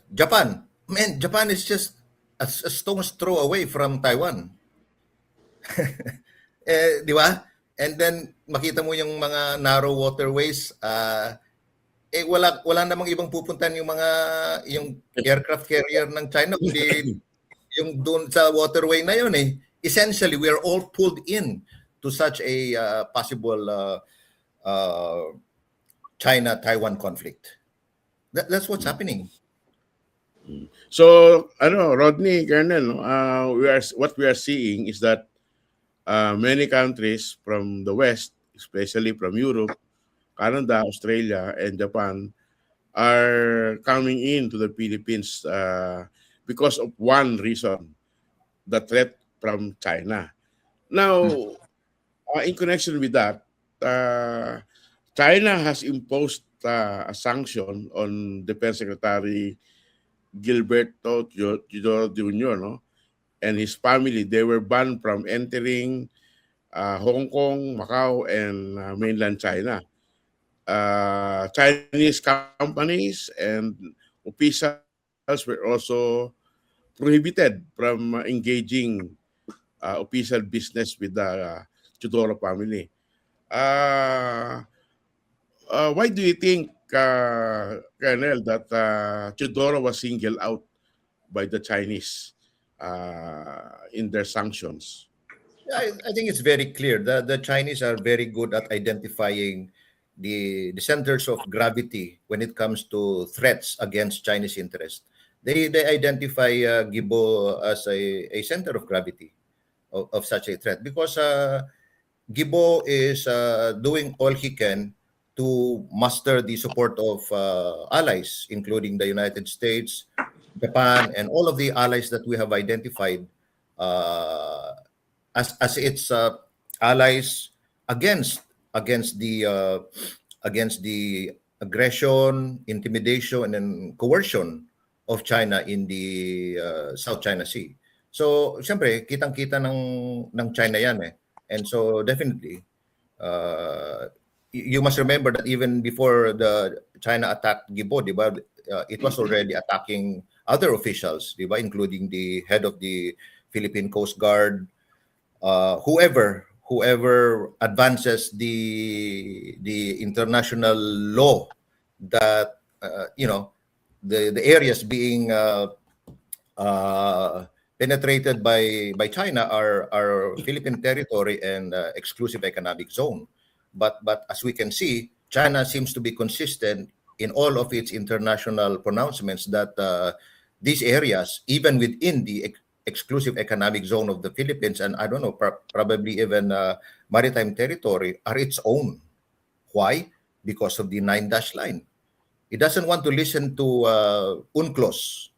Japan. Man, Japan is just a stone's throw away from Taiwan. Di ba? And then makita mo yung mga narrow waterways, wala namang ibang pupuntahan yung aircraft carrier ng China kundi yung doon sa waterway na yun eh. Essentially, we are all pulled in to such a possible China-Taiwan conflict. That's what's happening. So, Rodney, Colonel, what we are seeing is that many countries from the West, especially from Europe, Canada, Australia, and Japan, are coming into the Philippines because of one reason, the threat from China. Now, in connection with that, China has imposed a sanction on Defense Secretary Gilberto Teodoro Jr., and his family. They were banned from entering Hong Kong, Macau, and mainland China. Chinese companies and officials were also prohibited from engaging official business with the Teodoro family. Why do you think, Colonel, that Teodoro was singled out by the Chinese in their sanctions? I think it's very clear that the Chinese are very good at identifying the centers of gravity when it comes to threats against Chinese interests. They identify Gibo as a center of gravity of such a threat because Gibo is doing all he can to muster the support of allies, including the United States, Japan, and all of the allies that we have identified as its allies against the aggression, intimidation, and coercion of China in the South China Sea. So, siyempre, kitang-kita ng China yan eh. And so, definitely, you must remember that even before the China attacked Gibo, di ba, it was already attacking other officials, di ba, including the head of the Philippine Coast Guard, whoever advances the international law that the areas being penetrated by China are Philippine territory and exclusive economic zone. But as we can see, China seems to be consistent in all of its international pronouncements that these areas, even within the exclusive economic zone of the Philippines, and I don't know, probably even maritime territory, are its own. Why? Because of the 9-dash line. He doesn't want to listen to UNCLOS.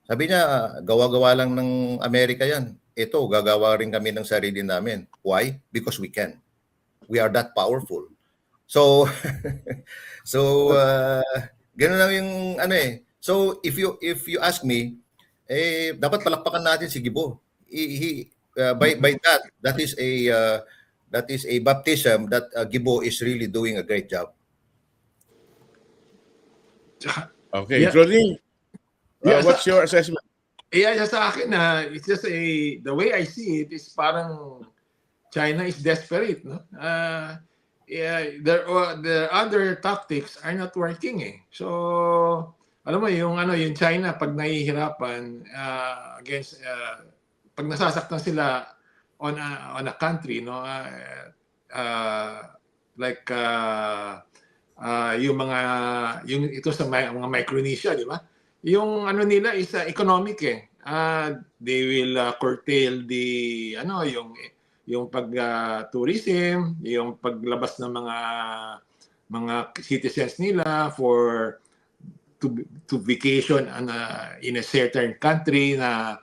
Sabi niya, gawa-gawa lang ng Amerika yan. Ito, gagawa rin kami ng sarili namin. Why? Because we can. We are that powerful. So, ganun lang yung ano eh. So, if you ask me, dapat palakpakan natin si Gibo. By that is a baptism that Gibo is really doing a great job. Okay, Yeah. Rodney, Yeah, what's your assessment? Yeah, sa akin it's just the way I see it is parang China is desperate, no? Yeah, the other tactics are not working eh. So, alam mo yung China pag nahihirapan against pag nasasaktan sila on a country, no? Uh, like yung ito sa mga Micronesia, di ba? Yung ano nila is economic eh. They will curtail the yung pag tourism, yung paglabas ng mga citizens nila to vacation in a certain country na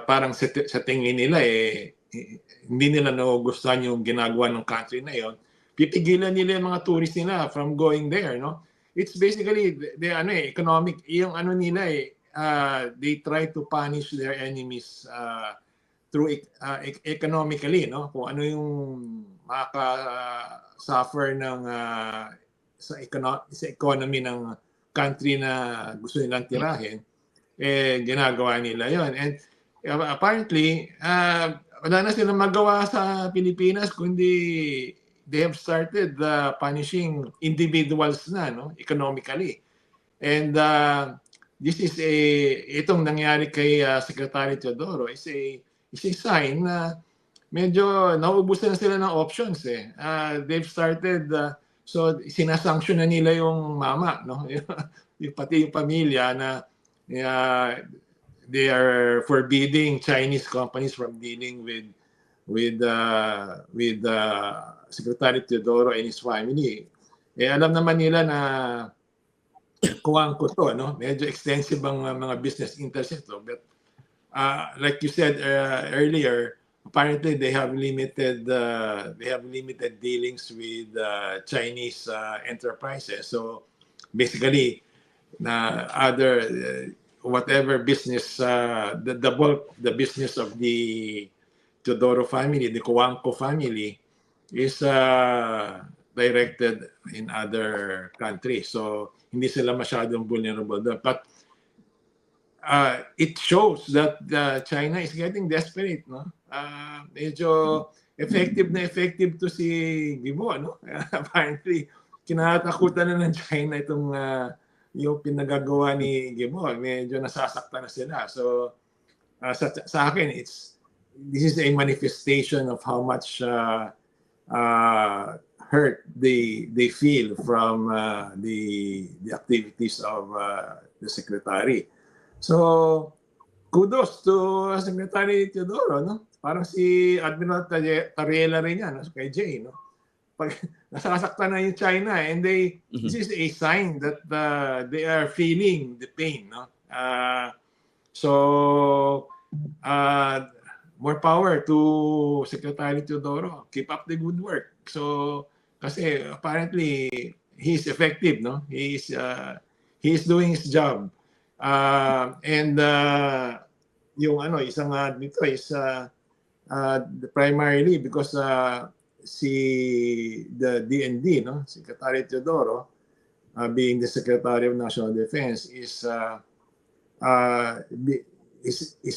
parang sa tingin nila hindi nila nagugustuhan yung ginagawa ng country na yon. Pipigilan nila yung mga tourists nila from going there, no? It's basically economic yung nila they try to punish their enemies through economically, no? Kung ano yung makaka-suffer ng sa economy ng country na gusto nilang tirahin, ginagawa nila yon. And apparently wala na silang magawa sa Pilipinas kundi they have started punishing individuals na, no, economically. And this is itong nangyari kay Secretary Teodoro is a sign na medyo nauubusan na sila ng options eh. They've started so sinasanction na nila yung mama, no? Pati yung pamilya na they are forbidding Chinese companies from dealing with Secretary Teodoro and his family. Alam naman nila na kuwang ko to, no? Medyo extensive ang mga business interests ito. But like you said earlier, apparently they have limited dealings with Chinese enterprises. So basically, whatever business, the business of the Teodoro family, the Coangco family, is directed in other countries. So, hindi sila masyadong vulnerable doon. But it shows that China is getting desperate, no? Medyo effective to si Gibo, no? Apparently, kinatakutan na ng China itong yung pinagagawa ni Gibo. Medyo nasasaktan na sila. So, sa akin, this is a manifestation of how much hurt they feel from the activities of the secretary. So kudos to Secretary Teodoro, no? Parang si Admiral Tariela rin yan, no? Kay Jay, no? Pag nasasaktan na yung China and this is a sign that they are feeling the pain, no? So more power to Secretary Teodoro. Keep up the good work. So kasi apparently he's effective, no? He's doing his job. And yung isang dito is primarily because the DND, no? Secretary Teodoro, being the Secretary of National Defense, is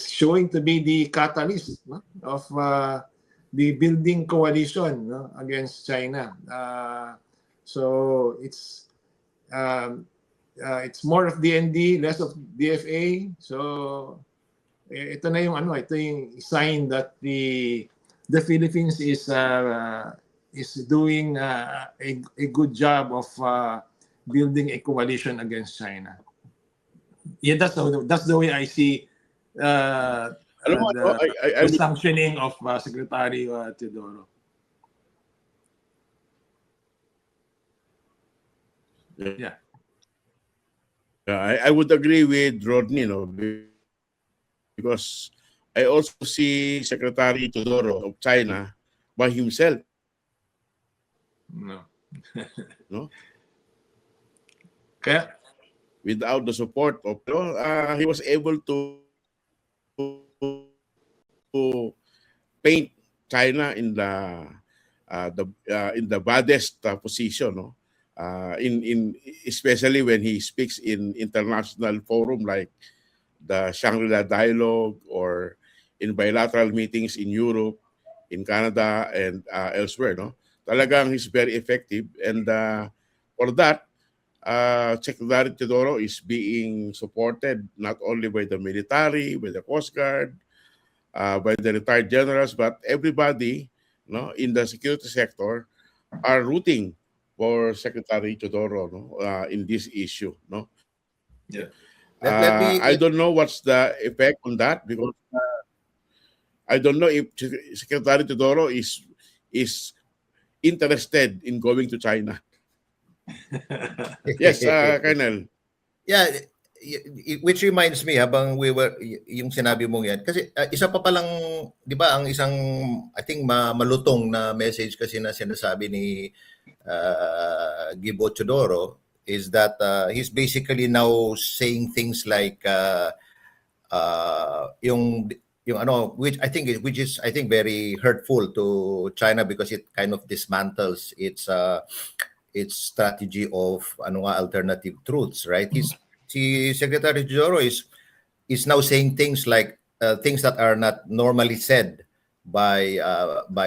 showing to be the catalyst, no? Of the building coalition, no? Against China. So it's more of DND, less of DFA. So ito na yung ito yung sign that the Philippines is doing a good job of building a coalition against China. Yeah, that's the way I see the sanctioning of Secretary Teodoro. Yeah. I would agree with Rodney, no, because I also see Secretary Teodoro of China by himself. No. No? Kaya Without the support of, he was able to paint China in the baddest position, no? In especially when he speaks in international forum like the Shangri-La Dialogue or in bilateral meetings in Europe, in Canada, and elsewhere. No? Talagang he's very effective. And for that, Secretary Teodoro is being supported not only by the military, by the Coast Guard, by the retired generals, but everybody, no, in the security sector are rooting for Secretary Teodoro, no, in this issue. No, Yeah. Let me I don't know what's the effect on that because I don't know if Secretary Teodoro is interested in going to China. Yes, Colonel. Yeah, which reminds me habang we were yung sinabi mong yan kasi isa pa palang 'di ba ang isang I think malutong na message kasi na sinasabi ni Gibo Chodoro is that he's basically now saying things like yung ano which is I think very hurtful to China because it kind of dismantles its strategy of ano nga alternative truths, right? Si Secretary Teodoro is now saying things like things that are not normally said by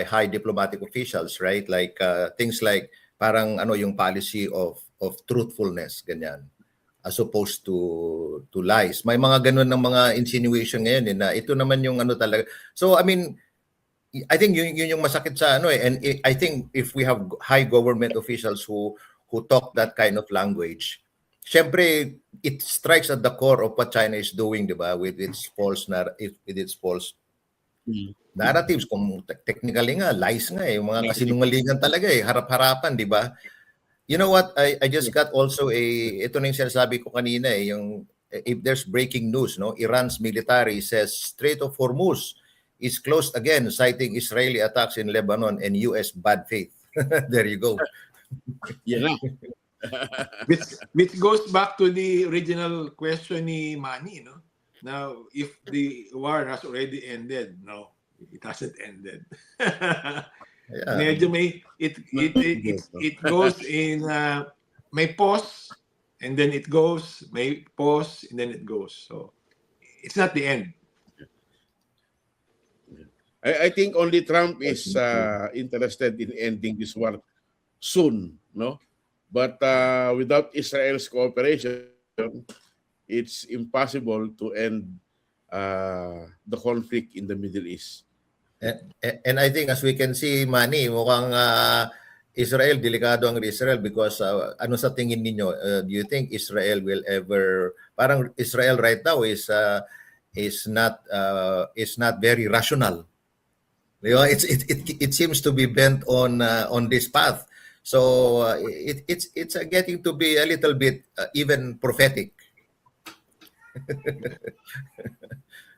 high diplomatic officials, right? Like things like parang ano yung policy of truthfulness ganyan as opposed to lies. May mga ganun ng mga insinuation ngayon na ito naman yung ano talaga. So I mean I think yun yung masakit sa ano and I think if we have high government officials who talk that kind of language, syempre it strikes at the core of what China is doing, 'di ba, with its false narratives. Kung technically nga lies nga yung mga kasinungalingan talaga harap-harapan, 'di ba? You know what? I just got also ito na yung sinasabi ko kanina yung if there's breaking news, no? Iran's military says Strait of Hormuz is closed again, citing Israeli attacks in Lebanon and US bad faith. There you go. Yeah. Which goes back to the original question ni Manny, no? Now, if the war has already ended, no, it hasn't ended. Yeah. Medyo may it goes in may pause and then it goes, may pause and then it goes. So it's not the end. I think only Trump is interested in ending this war soon, no? But without Israel's cooperation, it's impossible to end the conflict in the Middle East. And I think as we can see, Manny, mukhang Israel, delikado ang Israel because ano sa tingin ninyo? Do you think Israel will ever, parang Israel right now is not very rational. You know, it seems to be bent on this path. So it's getting to be a little bit even prophetic.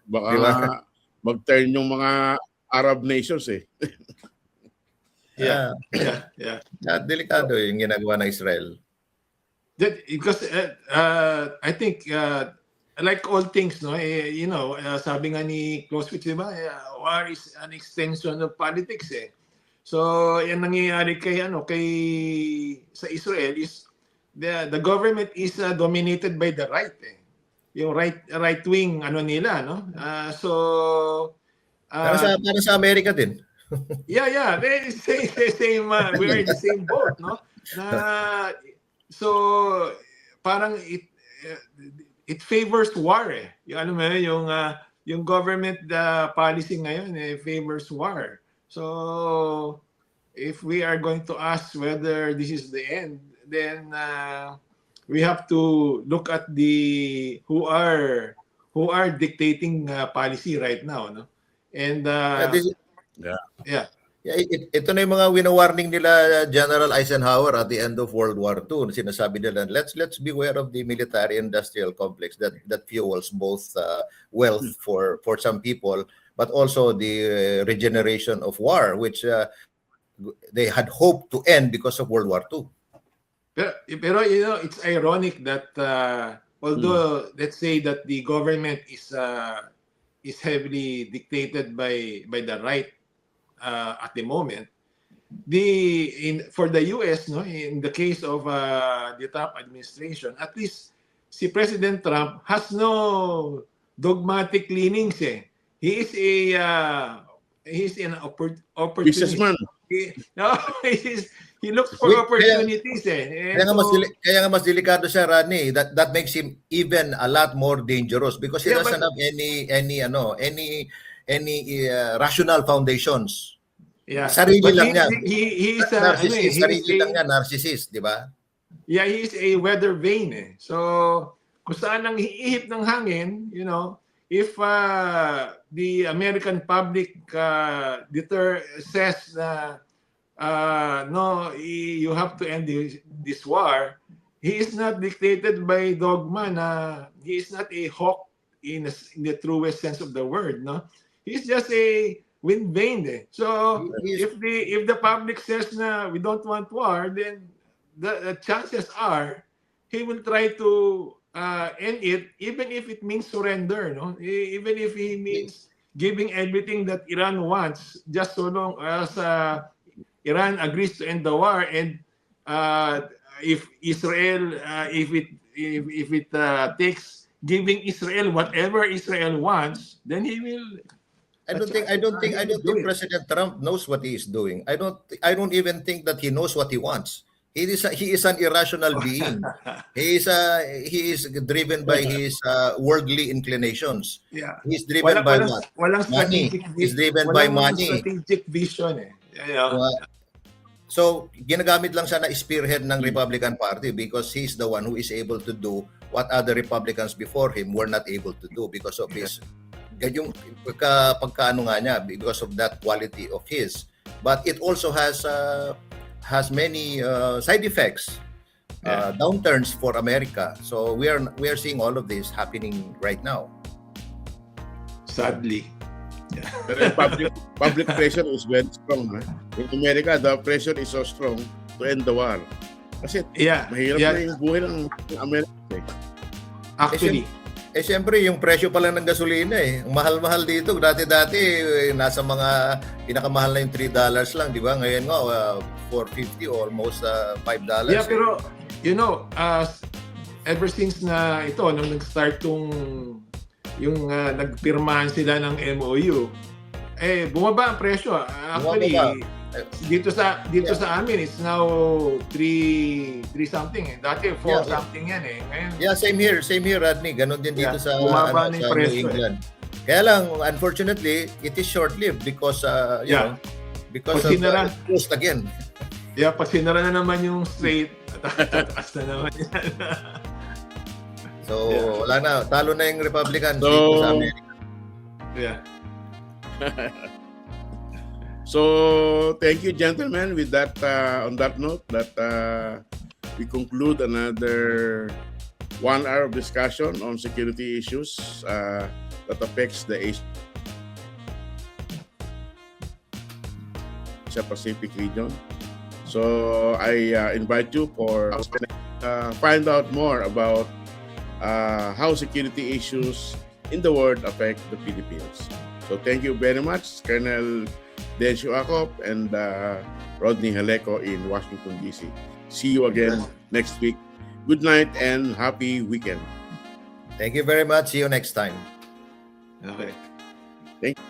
Baka Diba? mag-turn yung mga Arab nations eh. Yeah. Delikado yung ginagawa ng Israel. Because I think like all things, no, you know, sabi nga ni Clausewitz, diba, war is an extension of politics eh. So yan nangyayari kay sa Israel is the government is dominated by the right eh. Yung right wing nila, no? So Para sa Amerika din. yeah, same we're in the same boat, no? So parang it favors war eh. Yung government policy ngayon favors war. So if we are going to ask whether this is the end, then we have to look at the who are dictating policy right now, no? And ito na yung mga wino-warning nila General Eisenhower at the end of World War II. Sinasabi nila, let's beware of the military-industrial complex that fuels both wealth for some people, but also the regeneration of war, which they had hoped to end because of World War II. Pero you know, it's ironic that although let's say that the government is heavily dictated by the right at the moment, for the US, no, in the case of the Trump administration, at least si President Trump has no dogmatic leanings eh. He is an opportunist. Businessman. No, he looks for opportunities eh. Kaya nga mas delikado siya, Rodney. That makes him even a lot more dangerous because he doesn't have any rational foundations. Yeah. Sarili But lang niya. He is narcissist, sarili lang niya, narcissist, di ba? Yeah, he is a weather vane eh. So, kung saan ang hiihip ng hangin, if the American public says na no, you have to end this war, he is not dictated by dogma na he is not a hawk in the truest sense of the word, no? He's just a wind vane eh. So, if the public says na we don't want war, then the chances are he will try to end it, even if it means surrender, no? Even if he means giving everything that Iran wants, just so long as Iran agrees to end the war, and if Israel, if it takes giving Israel whatever Israel wants, then he will. I don't think President Trump knows what he is doing. I don't even think that he knows what he wants. He is an irrational being. He is driven by his worldly inclinations. Yeah. He's driven by what? Walang Money. strategic He's driven by money. Strategic vision eh. So, ginagamit lang siya na spearhead ng Republican Party because he's the one who is able to do what other Republicans before him were not able to do because of his pagkaano nga niya, because of that quality of his. But it also has many side effects, downturns for America. So we are seeing all of this happening right now. Sadly. Pero public pressure is very strong. In America, the pressure is so strong to end the war. Kasi mahirap na yung buhay ng Amerika. Actually. Siyempre, yung presyo pa lang ng gasolina eh. Ang mahal-mahal dito. Dati, nasa mga pinakamahal na yung $3 lang, di ba? Ngayon nga, $4.50, almost $5. Yeah, pero, ever since na ito, nung nag-start yung nagpirmahan sila ng MOU, bumaba ang presyo. Actually, dito sa amin, it's now 3 something eh. Dati 4 something yan eh. Ngayon, same here, Rodney. Ganon din dito sa New England. Kaya lang, unfortunately, it is short-lived because because of post again. Yeah, pag sinara na naman yung straight, tataas na naman yan. So, wala na. Talo na yung Republicans dito sa Amerika. Yeah. So, thank you, gentlemen. With that, on that note, that we conclude another 1 hour of discussion on security issues that affects the Asia Pacific region. So, I invite you for find out more about how security issues in the world affect the Philippines. So, thank you very much, Colonel Dencio Acop and Rodney Haleco in Washington, D.C. See you again next week. Good night and happy weekend. Thank you very much. See you next time. Okay. Thank you.